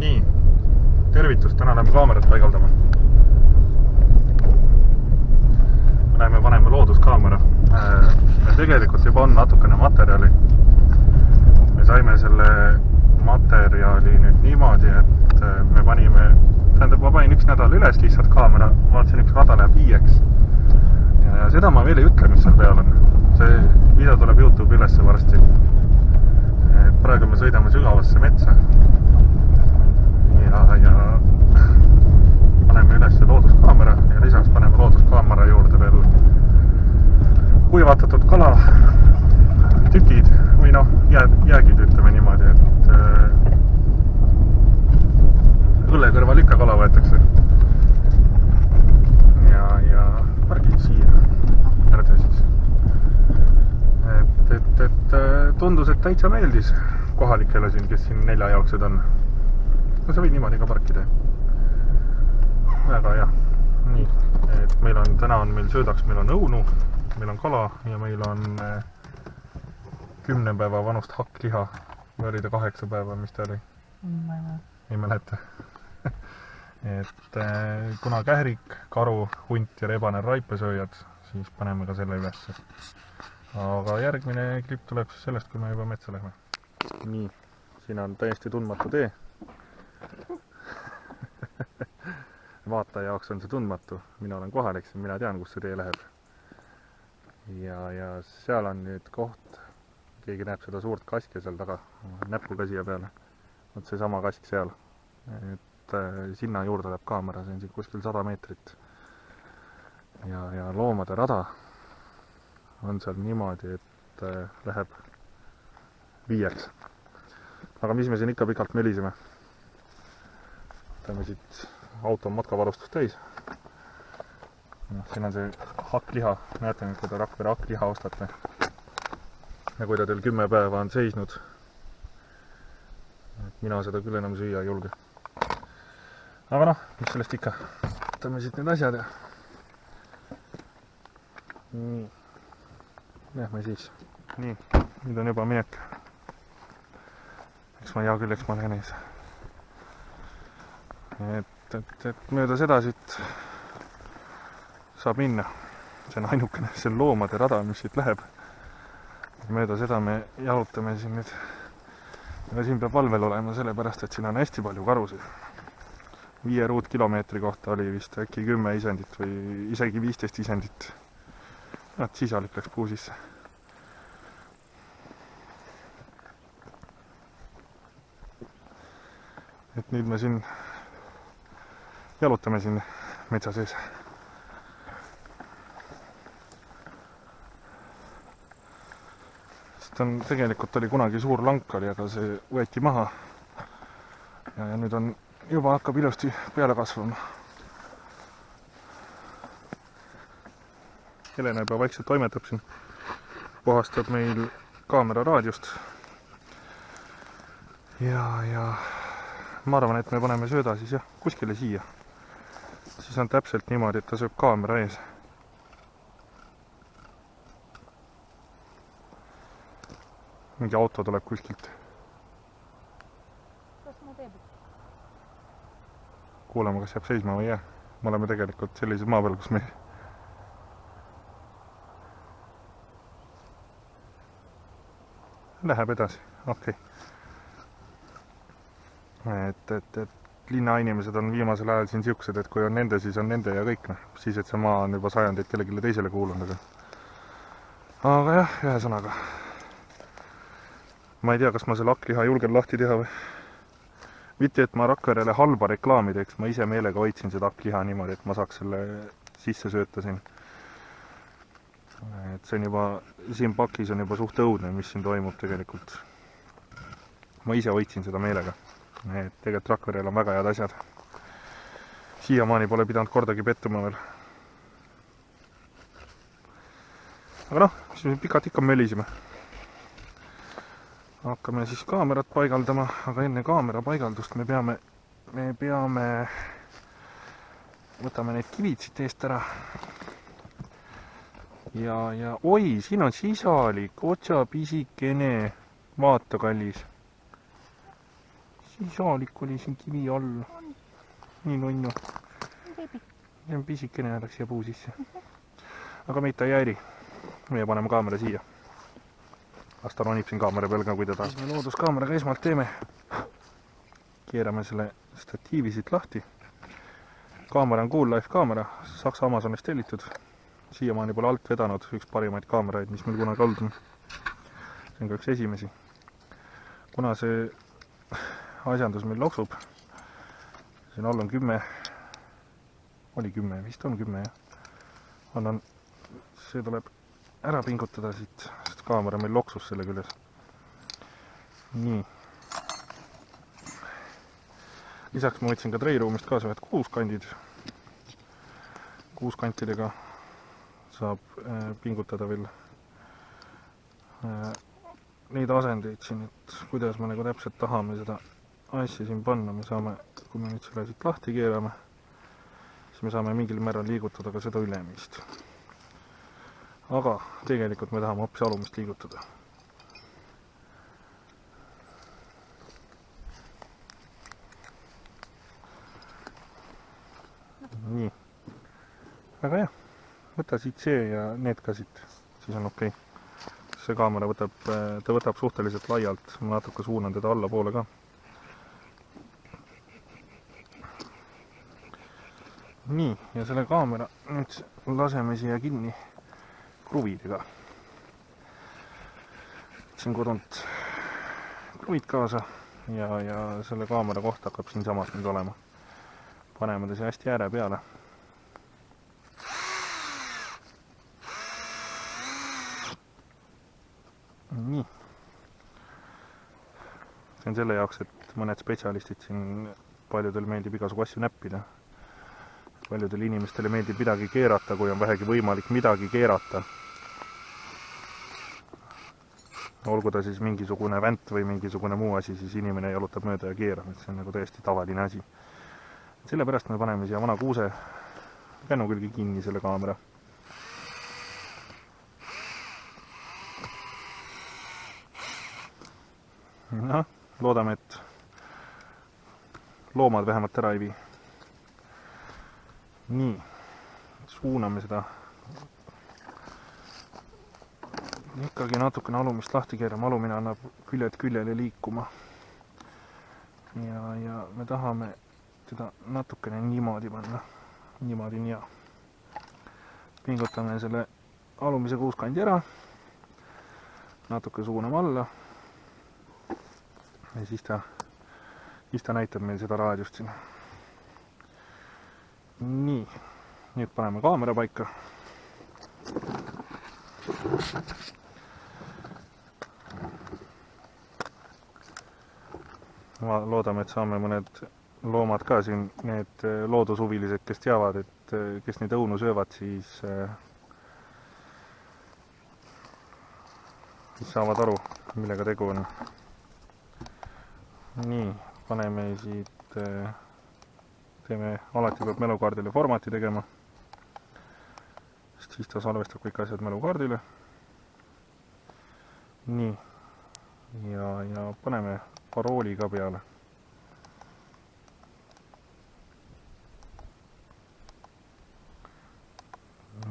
Nii, tervitust, täna läheme kaamerat paigaldama. Me läheme paneme looduskaamera. Me tegelikult juba on natukene materjali. Me saime selle materjali nüüd niimoodi, et me panime, ma panin üks nädal üles lihtsalt kaamera, vaatasin, üks rada läheb 5. Ja seda ma veel ei ütle, mis seal peal on. See video tuleb YouTube ülesse varsti. Praegu me sõidame sügavasse metsa. Ja paneme üles looduskaamera ja lisaks paneme looduskaamera juurde veel kuivatatud kala tükid või jäägid, ütleme niimoodi, et õlle kõrval ikka kala võetakse. Ja pargi siia äärde siis. Et tundus, et täitsa meeldis kohalikele siin, kes siin 4-jalgsed on. No sa võid niimoodi ka parkida. Väga hea. Nii, et täna on meil söödaks, meil on õunu, meil on kala ja meil on 10 päeva vanust hakkliha. Või oli ta 8 päeva, mis ta oli? Ei mäleta. Et kuna kährik, karu, hunt ja rebane raipesööjad, siis paneme ka selle ülesse. Aga järgmine klipp tuleb sellest, kui me juba metsa lähme. Nii, siin on täiesti tundmatu tee. Vaataja jaoks on see tundmatu. Mina olen kohalik, mina tean, kus see tee läheb. Ja seal on nüüd koht, keegi näeb seda suurt kaske seal taga, näpuga siia peale. Võt see sama kask seal. Et sinna juurde läheb kaamera, see on siin kuskil 100 meetrit. Ja loomade rada on seal niimoodi, et läheb 5. Aga mis me siin ikka pikalt mölisime? Võtame siit auto matkavarustust täis. Siin on see hakkliha. Näete nüüd, kui te Rakvere hakkliha ostate. Ja kui ta teil 10 päeva on seisnud. Mina seda küll enam süüa ei julge. Aga mis sellest ikka? Võtame siit need asjad ja nii. Lähme siis. Nii, nüüd on juba minek. Eks ma hea küll, eks ma lähen ees. Et mööda seda siit saab minna. See on ainukene, see on loomade rada, mis siit läheb. Mööda seda me jalutame siin nüüd. Ja siin peab valvel olema, sellepärast, et siin on hästi palju karusid. 5 ruutkilomeetri kohta oli vist äkki 10 isendit või isegi 15 isendit. Sisalik läks puu sisse. Et nüüd me siin jalutame siin metsa sees. Tegelikult oli kunagi suur lankali, aga see võeti maha. Ja nüüd on juba hakkab ilusti peale kasvama. Helena juba vaikselt toimetab siin. Puhastab meil kaamera raadiost. Ja ma arvan, et me paneme sööda siis kuskile siia. Siis on täpselt niimoodi, et ta sööb kaamera ees. Mingi auto tuleb kuskilt. Kuuleme, kas jääb seisma või jää. Me oleme tegelikult sellised maa peal, kus me läheb edasi. Okei. Et linnainimesed on viimasel ajal siin siuksed, et kui on nende, siis on nende ja kõik. Siis, et see maa on juba sajandeid kellelegi teisele kuulunud. Aga jah, ühesõnaga. Ma ei tea, kas ma selle hakkliha julgen lahti teha või. Mitte, et ma Rakverele halba reklaami teeks. Ma ise meelega hoidsin seda hakkliha niimoodi, et ma saaks selle sisse sööta siin. Et see on juba, siin pakis on juba suht õudne, mis siin toimub tegelikult. Ma ise hoidsin seda meelega. Et tegelikult Rakverel on väga head asjad. Siiamaani pole pidanud kordagi pettuma veel. Aga siis me pikalt ikka mölisime. Hakkame siis kaamerat paigaldama, aga enne kaamera paigaldust me peame võtame need kivid siit eest ära. Ja oi, siin on sisalik, otsa pisikene, vaata kallis. siin saalik oli siin kivi all. Nii nunnu. See on pisikene ja läks siia puu sisse. Aga meid ta ei häiri. Meie paneme kaamera siia. Las ta ronib siin kaamera peal ka, kui ta tahab. Mis me looduskaameraga esmalt teeme? Keerame selle statiivi siit lahti. Kaamera on Cool Life kaamera, Saksa Amazonist tellitud. Siiamaani pole alt vedanud, üks parimaid kaameraid, mis meil kunagi olnud on. See on ka üks esimesi. Kuna see asjandus meil loksub, siin all on 10, oli 10, vist on 10 jah. See tuleb ära pingutada siit, sest kaamera meil loksus selle küljes. Nii. Lisaks ma võtsin ka treiruumist kaasa ühed kuuskandid. Kuuskantidega saab pingutada veel neid asendeid siin, et kuidas me nagu täpselt tahame seda asja siin panna. Me saame, kui me nüüd selle siit lahti keerame, siis me saame mingil määral liigutada ka seda ülemist. Aga tegelikult me tahame hoopis alumist liigutada. Nii. Väga hea. Võta siit see ja need ka siit, siis on okei. See kaamera võtab suhteliselt laialt, ma natuke suunan teda allapoole ka. Nii, ja selle kaamera nüüd laseme siia kinni kruvidega. Siin kodunt kruvid kaasa ja selle kaamera koht hakkab siin samas nüüd olema. Paneme ta siia hästi ääre peale. Nii. See on selle jaoks, et mõned spetsialistid siin, paljudel meeldib igasugu asju näppida. Paljudel inimestele meeldib midagi keerata, kui on vähegi võimalik midagi keerata. Olgu ta siis mingisugune vänt või mingisugune muu asi, siis inimene jalutab mööda ja keerab, et see on nagu täiesti tavaline asi. Sellepärast me paneme siia vana kuuse kännu külge kinni selle kaamera. No, loodame, et loomad vähemalt ära ei vii. Nii, suuname seda. Ikkagi natukene alumist lahti keerame, alumine annab küljed küljele liikuma. Ja me tahame teda natukene niimoodi panna. Niimoodi nii. Pingutame selle alumise kuuskandi ära. Natuke suuname alla. Ja siis ta näitab meil seda raadiust siin. Nii, nüüd paneme kaamera paika. Ma loodame, et saame mõned loomad ka siin, need loodushuvilised, kes teavad, et kes neid õunu söövad, siis saavad aru, millega tegu on. Nii, paneme siit, alati peab mälukaardile formaati tegema, sest siis ta salvestab kõik asjad mälukaardile. Nii, ja paneme parooli ka peale.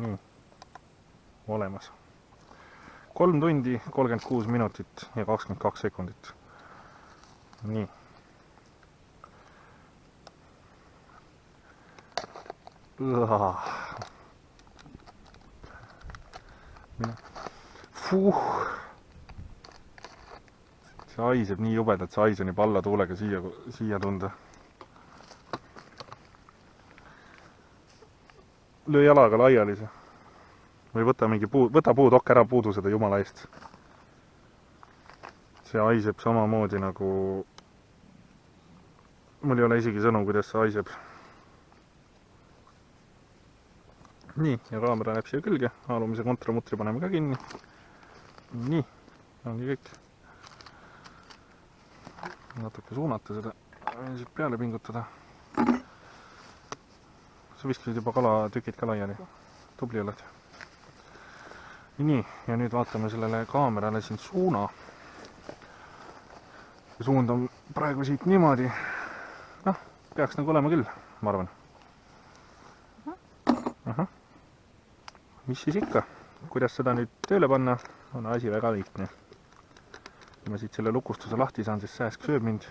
Nii, olemas. 3 tundi, 36 minutit ja 22 sekundit. Nii. See haiseb nii jubedalt, see hais on juba alla tuulega siia tunda. Löö jalaga laiali see. Või võta puutokk ära, puudu seda jumala eest. See haiseb samamoodi nagu... Mul ei ole isegi sõnu, kuidas see haiseb. Nii, ja kaamera läheb siia külge. Alumise kontramutri paneme ka kinni. Nii, ongi kõik. Natuke suunata seda ja siit peale pingutada. Sa viskasid juba kalatükid ka laiali. Tubli oled. Nii, ja nüüd vaatame sellele kaamerale siin suuna. suund on praegu siit niimoodi. Noh, peaks nagu olema küll, ma arvan. Mis siis ikka? Kuidas seda nüüd tööle panna, on asi väga lihtne. Kui ma siit selle lukustuse lahti saan, siis sääsk sööb mind.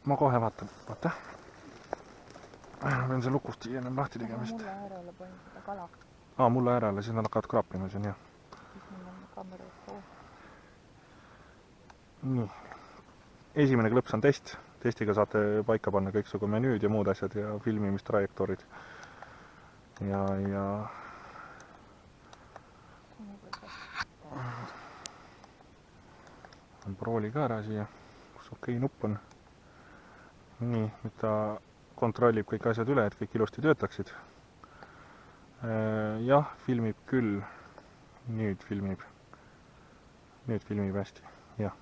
Ma kohe vaatan, vaata. Ma pean see lukusti ennem lahti tegemist. Mulle äärele panin seda kala. Mulle äärele, siis nad hakkavad kraapima, see on hea. Siis mul on kaamera ees. Nii. Esimene klõps on test. Testiga saate paika panna kõiksugu menüüd ja muud asjad ja filmimistrajektoorid. Ja prooli ka ära siia, kus okei nupp on. Nii, nüüd ta kontrollib kõik asjad üle, et kõik ilusti töötaksid. Jah, filmib küll. Nüüd filmib hästi, jah.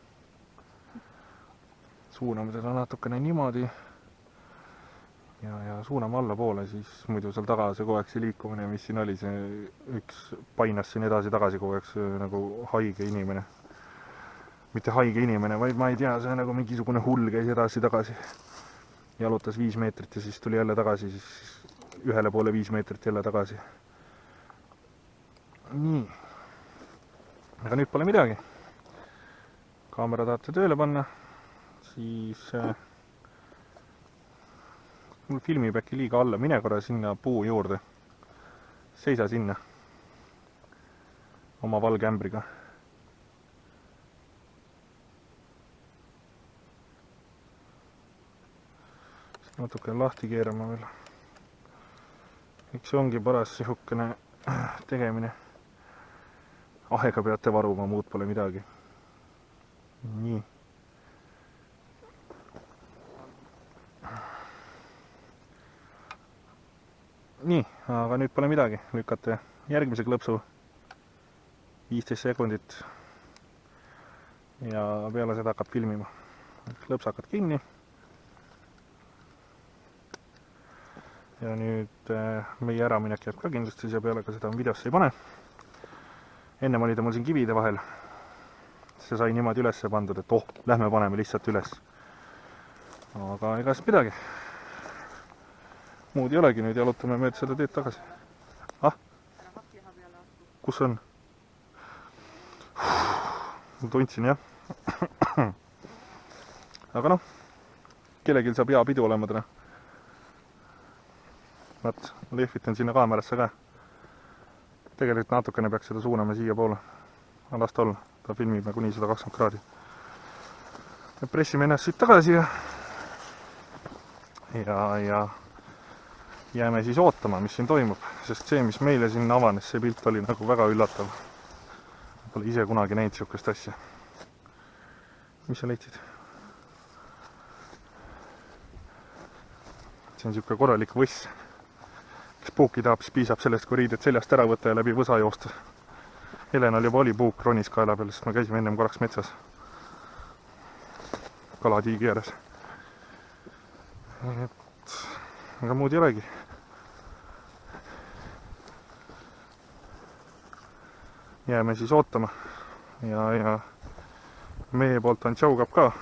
Suuname teda natukene niimoodi ja suuname allapoole, siis muidu seal taga see kogu aeg see liikumine, mis siin oli, see üks painas siin edasi-tagasi kogu aeg see nagu haige inimene. Mitte haige inimene, vaid ma ei tea, see nagu mingisugune hull käis edasi-tagasi. Jalutas 5 meetrit ja siis tuli jälle tagasi, siis ühele poole 5 meetrit jälle tagasi. Nii. Aga nüüd pole midagi. Kaamera tahate tööle panna, siis mul filmib äkki liiga alla. Mine korra sinna puu juurde. Seisa sinna. Oma valge ämbriga. Natuke lahti keerama veel. Eks see ongi paras sihukene tegemine. Aega peate varuma, muud pole midagi. Nii. Nii, aga nüüd pole midagi. Lükkate järgmise klõpsu. 15 sekundit. Ja peale seda hakkab filmima. Klõps hakkad kinni. Ja nüüd meie äraminek jääb ka kindlasti siia peale, ka seda videosse ei pane. Ennem oli ta mul siin kivide vahel. See sai niimoodi üles pandud, et lähme paneme lihtsalt üles. Aga ega siis midagi. Muud ei olegi, nüüd jalutame mööda seda teed tagasi. Kus on? Ma tundsin, jah. Aga noh, kellegil saab hea pidu olema täna. Vaat, lehvitan sinna kaamerasse ka. Tegelikult natukene peaks seda suunama siia poole. Last olla, ta filmib kuni 120 kraadi. Pressime ennast siit tagasi ja jääme siis ootama, mis siin toimub. Sest see, mis meile siin avanes, see pilt oli nagu väga üllatav. Pole ise kunagi näinud sihukest asja. Mis sa leidsid? See on sihuke korralik võss. Kes puuki tahab, siis piisab sellest, kui riided seljast ära võtta ja läbi võsa joosta. Helenal juba oli puuk ronis kaela peal, sest me käisime ennem korraks metsas. Kalatiigi ääres. Aga muud ei olegi. Jääme siis ootama. Ja meie poolt on tšaugab ka.